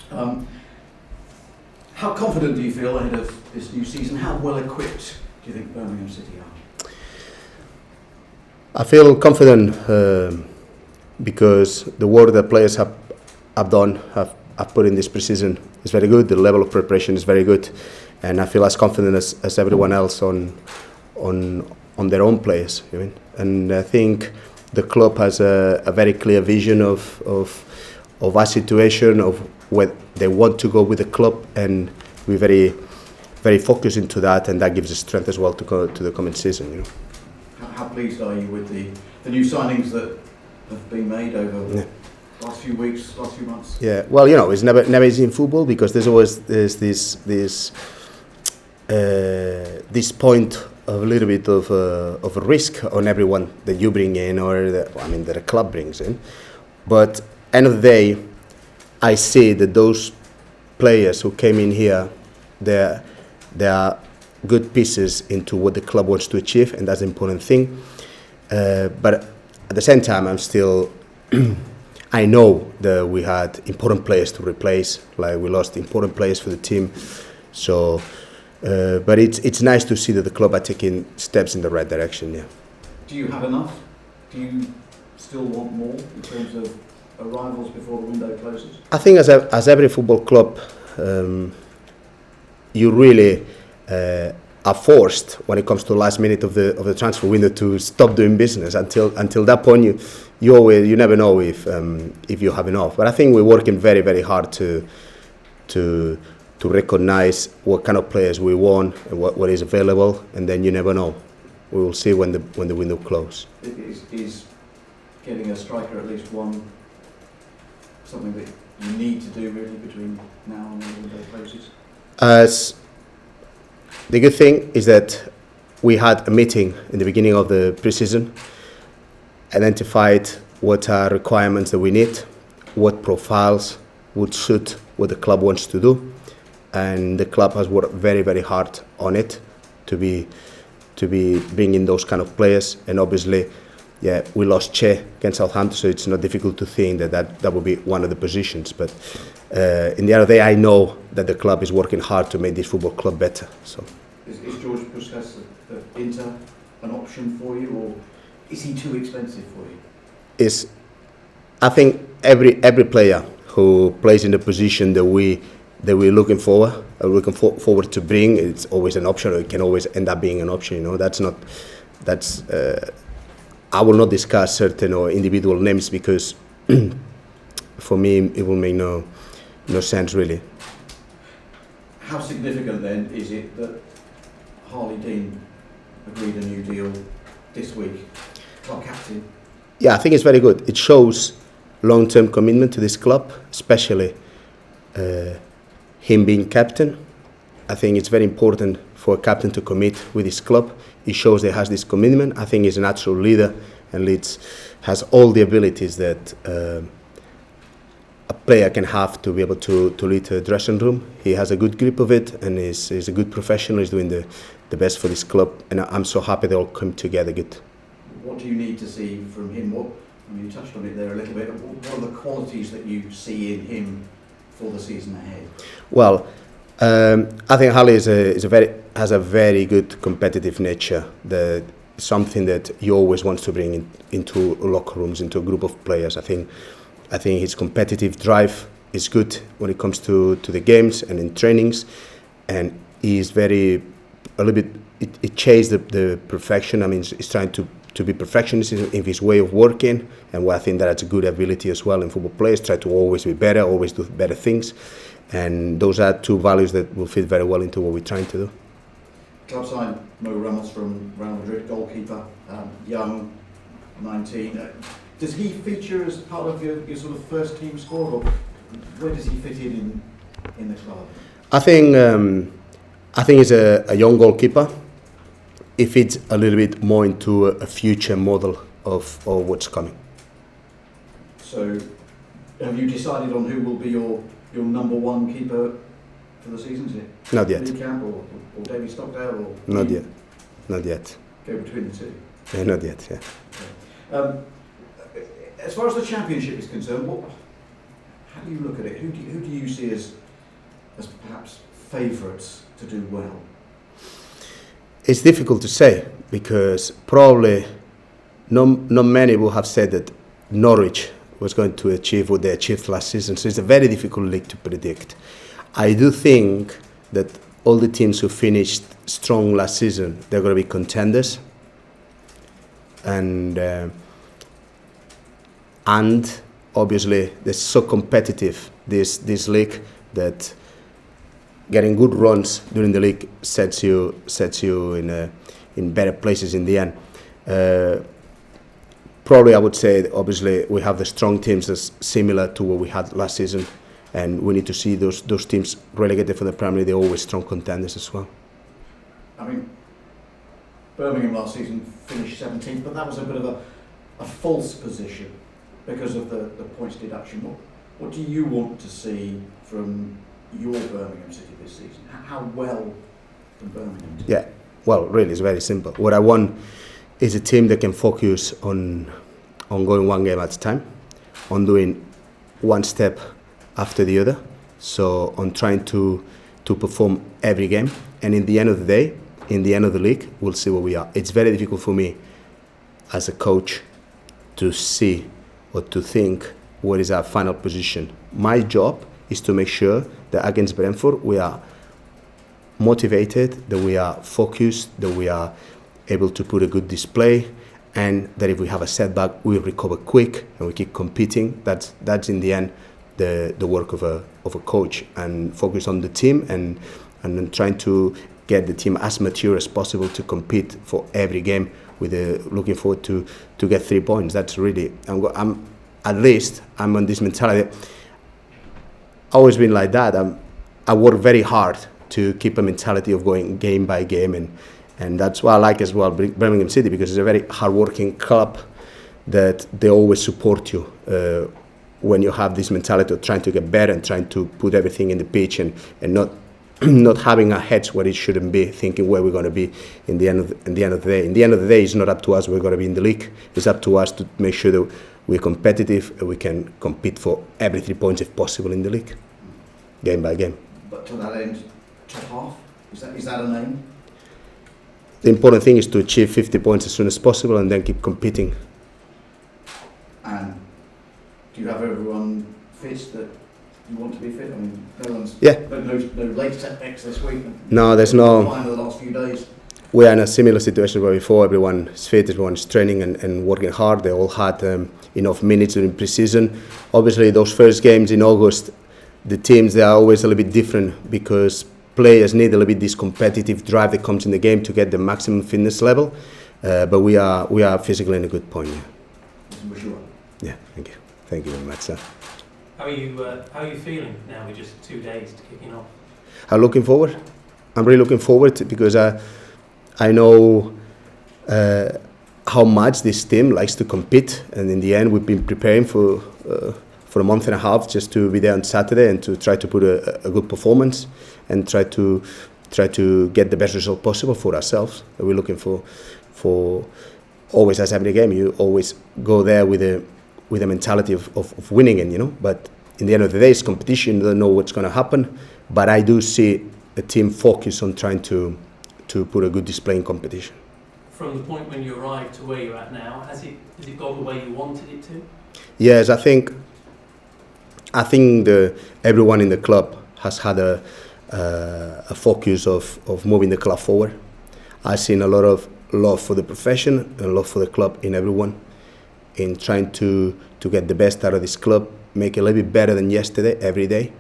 How confident do you feel ahead of this new season? How well equipped do you think Birmingham City are? I feel confident because the work that players have done, have put in this pre-season is very good. The level of preparation is very good, and I feel as confident as everyone else on their own players. You mean? And I think the club has a very clear vision of our situation, of where they want to go with the club, and we're very focused into that, and that gives us strength as well to go to the coming season. You know. How pleased are you with the new signings that have been made over the last few weeks, last few months? Yeah, well, you know, it's never easy in football because there's this point of a little bit of a risk on everyone that you bring in, or that a club brings in. But end of the day, I see that those players who came in here, they are good pieces into what the club wants to achieve, and that's the important thing. But at the same time, I'm still I know that we had important players to replace, like we lost important players for the team. So, but it's nice to see that the club are taking steps in the right direction. Yeah. Do you have enough? Do you still want more in terms of arrivals before the window closes? I think as every football club, you really are forced when it comes to the last minute of the transfer window to stop doing business. Until that point, you never know if you have enough. But I think we're working very, very hard to recognize what kind of players we want and what is available, and then you never know. We will see when the window closes. Is getting a striker at least one something that you need to do really between now and when the window closes? The good thing is that we had a meeting in the beginning of the pre-season, identified what are requirements that we need, what profiles would suit what the club wants to do, and the club has worked very, very hard on it to be bringing those kind of players. And obviously, we lost Che against Southampton, so it's not difficult to think that would be one of the positions. But in the other day, I know that the club is working hard to make this football club better. So, is George Puskas at Inter an option for you, or is he too expensive for you? I think every player who plays in the position that we're looking forward to bring, it's always an option, or it can always end up being an option. You know, I will not discuss certain or individual names because for me it will make no sense really. How significant then is it that Harley Dean agreed a new deal this week, club captain? Yeah, I think it's very good. It shows long-term commitment to this club, especially him being captain. I think it's very important for a captain to commit with his club. He shows that he has this commitment. I think he's a natural leader and has all the abilities that a player can have to be able to lead a dressing room. He has a good grip of it, and he's a good professional. He's doing the best for this club, and I'm so happy they all come together good. What do you need to see from him? You touched on it there a little bit. What are the qualities that you see in him for the season ahead? Well, I think Harley has a very good competitive nature. Something that he always wants to bring into locker rooms, into a group of players. I think his competitive drive is good when it comes to the games and in trainings, and he's a little bit. It chases the perfection. I mean, he's trying to be perfectionist in his way of working, and I think that's a good ability as well in football players. Try to always be better, always do better things, and those are two values that will fit very well into what we're trying to do. Club signed Mo Ramos from Real Madrid, goalkeeper, young, 19. Does he feature as part of your sort of first team squad, or where does he fit in the club? I think he's a young goalkeeper. He fits a little bit more into a future model of what's coming. So, have you decided on who will be your number one keeper for the season? Is it not yet? Lee Camp or Davy Stockdale? Or not yet. Not yet. Go between the two? Not yet, yeah. As far as the Championship is concerned, How do you look at it? Who do you see as perhaps favourites to do well? It's difficult to say because probably not many will have said that Norwich was going to achieve what they achieved last season. So it's a very difficult league to predict. I do think that all the teams who finished strong last season, they're going to be contenders. And obviously they're so competitive this league that getting good runs during the league sets you in better places in the end. Probably I would say that obviously we have the strong teams that's similar to what we had last season, and we need to see those teams relegated from the Premier League. They're always strong contenders as well. I mean, Birmingham last season finished 17th, but that was a bit of a false position because of the points deduction. What do you want to see from your Birmingham City this season? How well can Birmingham do? Yeah, well, really, it's very simple. What I want is a team that can focus on going one game at a time, on doing one step after the other, so on trying to perform every game. And in the end of the day, in the end of the league, we'll see where we are. It's very difficult for me as a coach to see or to think what is our final position. My job is to make sure that against Brentford we are motivated, that we are focused, that we are able to put a good display, and that if we have a setback, we recover quick and we keep competing. That's in the end the work of a coach, and focus on the team and then trying to get the team as mature as possible to compete for every game with looking forward to get 3 points. That's really, I'm on this mentality. Always been like that. I work very hard to keep a mentality of going game by game, and that's why I like as well Birmingham City, because it's a very hard-working club that they always support you when you have this mentality of trying to get better and trying to put everything in the pitch and not having our heads where it shouldn't be, thinking where we're going to be in the end of the day. In the end of the day, it's not up to us we're going to be in the league. It's up to us to make sure that we're competitive and we can compete for every 3 points if possible in the league, game by game. But to that end, top half, is that an aim? The important thing is to achieve 50 points as soon as possible and then keep competing. And do you have everyone fit that you want to be fit? I mean, no one's no late setbacks this week. No, there's no. Fine the last few days. We are in a similar situation where before everyone is fit, everyone is training and working hard. They all had enough minutes during pre-season. Obviously, those first games in August, the teams, they are always a little bit different because players need a little bit this competitive drive that comes in the game to get the maximum fitness level. But we are physically in a good point. Wish you well. Yeah, thank you. Thank you very much, sir. How are you feeling now with just 2 days to kicking off? I'm looking forward. I'm really looking forward because I know how much this team likes to compete, and in the end, we've been preparing for a month and a half just to be there on Saturday and to try to put a good performance and try to get the best result possible for ourselves. We're looking for always, as every game, you always go there with a mentality of winning, and But in the end of the day, it's competition. You don't know what's going to happen, but I do see a team focus on trying to put a good display in competition. From the point when you arrived to where you're at now, has it gone the way you wanted it to? Yes, I think everyone in the club has had a focus of moving the club forward. I've seen a lot of love for the profession and love for the club in everyone, in trying to get the best out of this club, make it a little bit better than yesterday every day.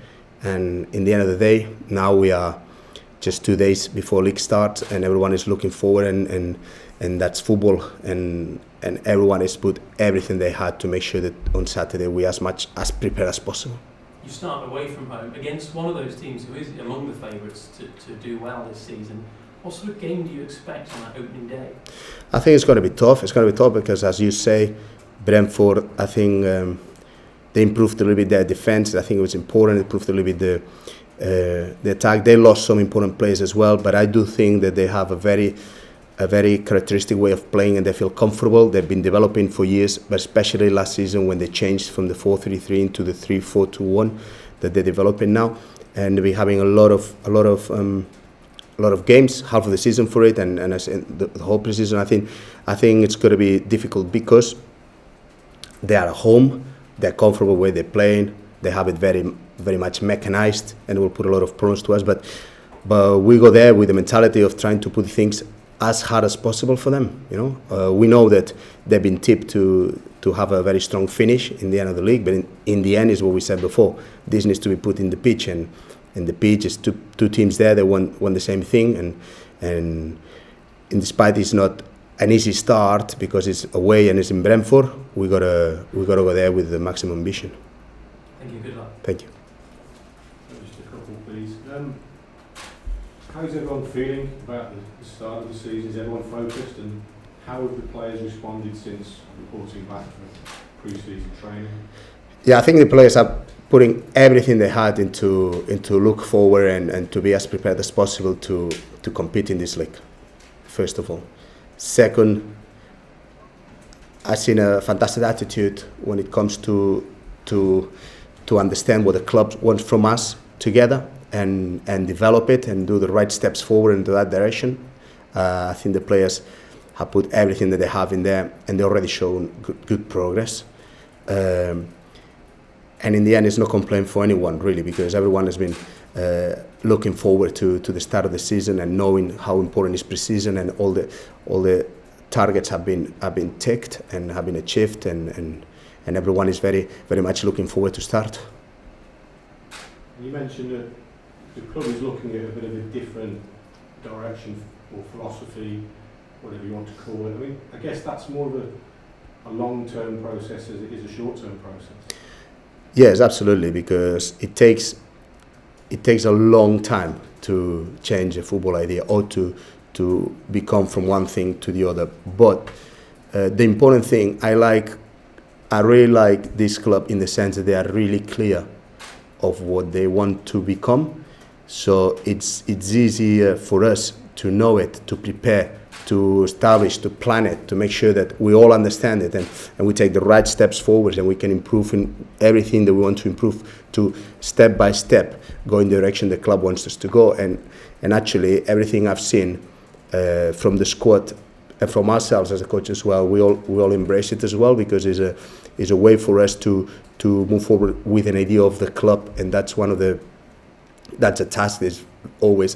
And in the end of the day, now we are just 2 days before league starts, and everyone is looking forward, and that's football, and everyone has put everything they had to make sure that on Saturday we are as much as prepared as possible. You start away from home against one of those teams who is among the favourites to do well this season. What sort of game do you expect on that opening day? I think it's going to be tough. It's going to be tough because, as you say, Brentford, I think they improved a little bit their defence. I think it was important. It improved a little bit the attack. They lost some important players as well, but I do think that they have a very a very characteristic way of playing, and they feel comfortable. They've been developing for years, but especially last season when they changed from the 4-3-3 into the 3-4-2-1 that they're developing now, and we're having a lot of games, half of the season for it, and as in the whole preseason. I think it's going to be difficult because they are at home, they're comfortable where they're playing, they have it very much mechanized, and it will put a lot of problems to us. But we go there with the mentality of trying to put things as hard as possible for them. We know that they've been tipped to have a very strong finish in the end of the league, but in the end is what we said before. This needs to be put in the pitch, and the pitch is two teams there that won the same thing, and despite it's not an easy start because it's away and it's in Brentford, we gotta go there with the maximum ambition. Thank you. Good luck. Thank you. Just a couple, please. How's everyone feeling about the start of the season? Is everyone focused, and how have the players responded since reporting back from pre-season training? Yeah, I think the players are putting everything they had into look forward and to be as prepared as possible to compete in this league, first of all. Second, I've seen a fantastic attitude when it comes to understand what the club wants from us together and develop it and do the right steps forward into that direction. I think the players have put everything that they have in there, and they're already shown good progress. And in the end, it's no complaint for anyone really, because everyone has been looking forward to the start of the season and knowing how important is pre-season, and all the targets have been ticked and have been achieved, and everyone is very much looking forward to start. You mentioned that the club is looking at a bit of a different direction or philosophy, whatever you want to call it. I mean, I guess that's more of a long-term process as it is a short-term process. Yes, absolutely, because it takes a long time to change a football idea or to become from one thing to the other. But the important thing, I really like this club in the sense that they are really clear of what they want to become. So it's easier for us to know it, to prepare, to establish, to plan it, to make sure that we all understand it, and we take the right steps forward, and we can improve in everything that we want to improve, to step by step go in the direction the club wants us to go. And actually everything I've seen from the squad and from ourselves as a coach as well, we all embrace it as well, because it's a way for us to move forward with an idea of the club, and that's a task that's always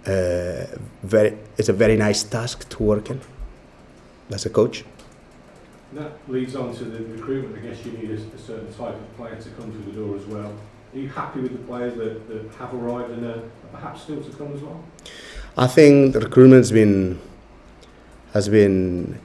it's a very nice task to work in as a coach. And that leads on to the recruitment. I guess you need a certain type of player to come through the door as well. Are you happy with the players that have arrived and are perhaps still to come as well? I think the recruitment has been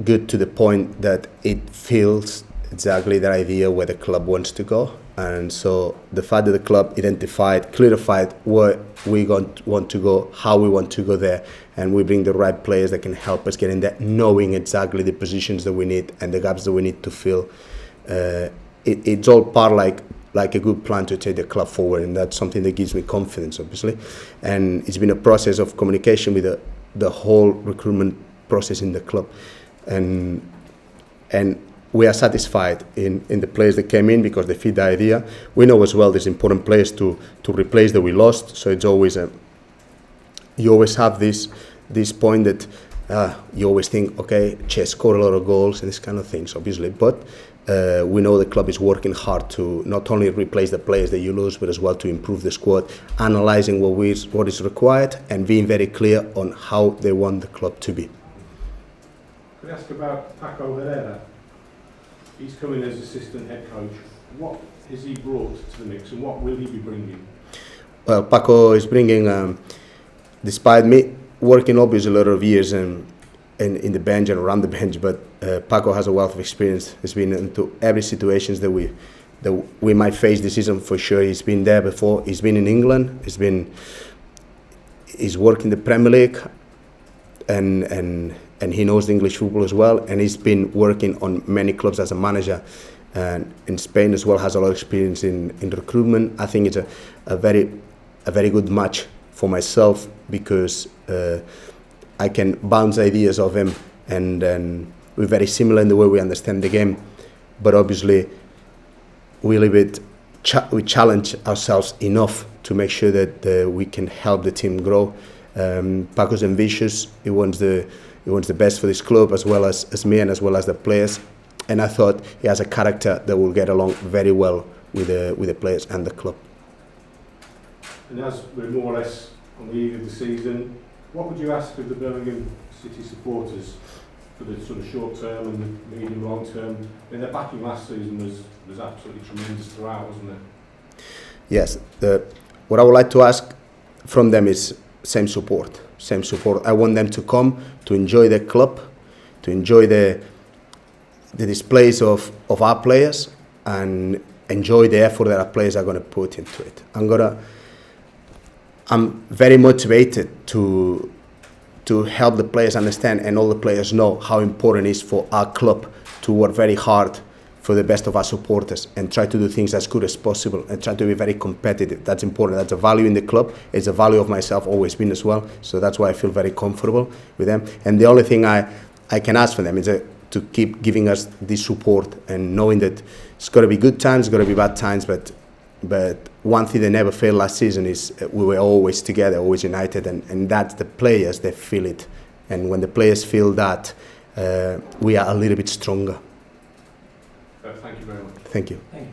good to the point that it feels exactly the idea where the club wants to go. And so the fact that the club clarified where we want to go, how we want to go there, and we bring the right players that can help us get in there, knowing exactly the positions that we need and the gaps that we need to fill. It's all part like a good plan to take the club forward, and that's something that gives me confidence, obviously. And it's been a process of communication with the whole recruitment process in the club, and we are satisfied in the players that came in because they fit the idea. We know as well there's important players to replace that we lost. So it's always you always have this point that you always think, okay, Che scored a lot of goals and this kind of things, obviously. But we know the club is working hard to not only replace the players that you lose, but as well to improve the squad, analysing what is required and being very clear on how they want the club to be. Could I ask about Paco Herrera? He's coming as assistant head coach. What has he brought to the mix, and what will he be bringing? Well, Paco is bringing, despite me working obviously a lot of years in the bench and around the bench, but Paco has a wealth of experience. He's been into every situations that we might face this season for sure. He's been there before. He's been in England. He's worked in the Premier League, and he knows the English football as well, and he's been working on many clubs as a manager, and in Spain as well, has a lot of experience in recruitment. I think it's a very good match for myself because I can bounce ideas of him, and we're very similar in the way we understand the game. But obviously, we challenge ourselves enough to make sure that we can help the team grow. Paco's ambitious. He wants the best for this club as well as me and as well as the players. And I thought he has a character that will get along very well with the players and the club. And as we're more or less on the eve of the season, what would you ask of the Birmingham City supporters for the sort of short term and the medium long term? I mean, their backing last season was absolutely tremendous throughout, wasn't it? Yes. What I would like to ask from them is same support. I want them to come to enjoy the club, to enjoy the displays of our players, and enjoy the effort that our players are going to put into it. I'm very motivated to help the players understand, and all the players know how important it is for our club to work very hard for the best of our supporters and try to do things as good as possible and try to be very competitive. That's important. That's a value in the club. It's a value of myself, always been as well. So that's why I feel very comfortable with them. And the only thing I can ask for them is to keep giving us this support and knowing that it's got to be good times, it's got to be bad times, but one thing that never failed last season is we were always together, always united, and that's the players that feel it. And when the players feel that, we are a little bit stronger. Thank you very much. Thank you. Thank you.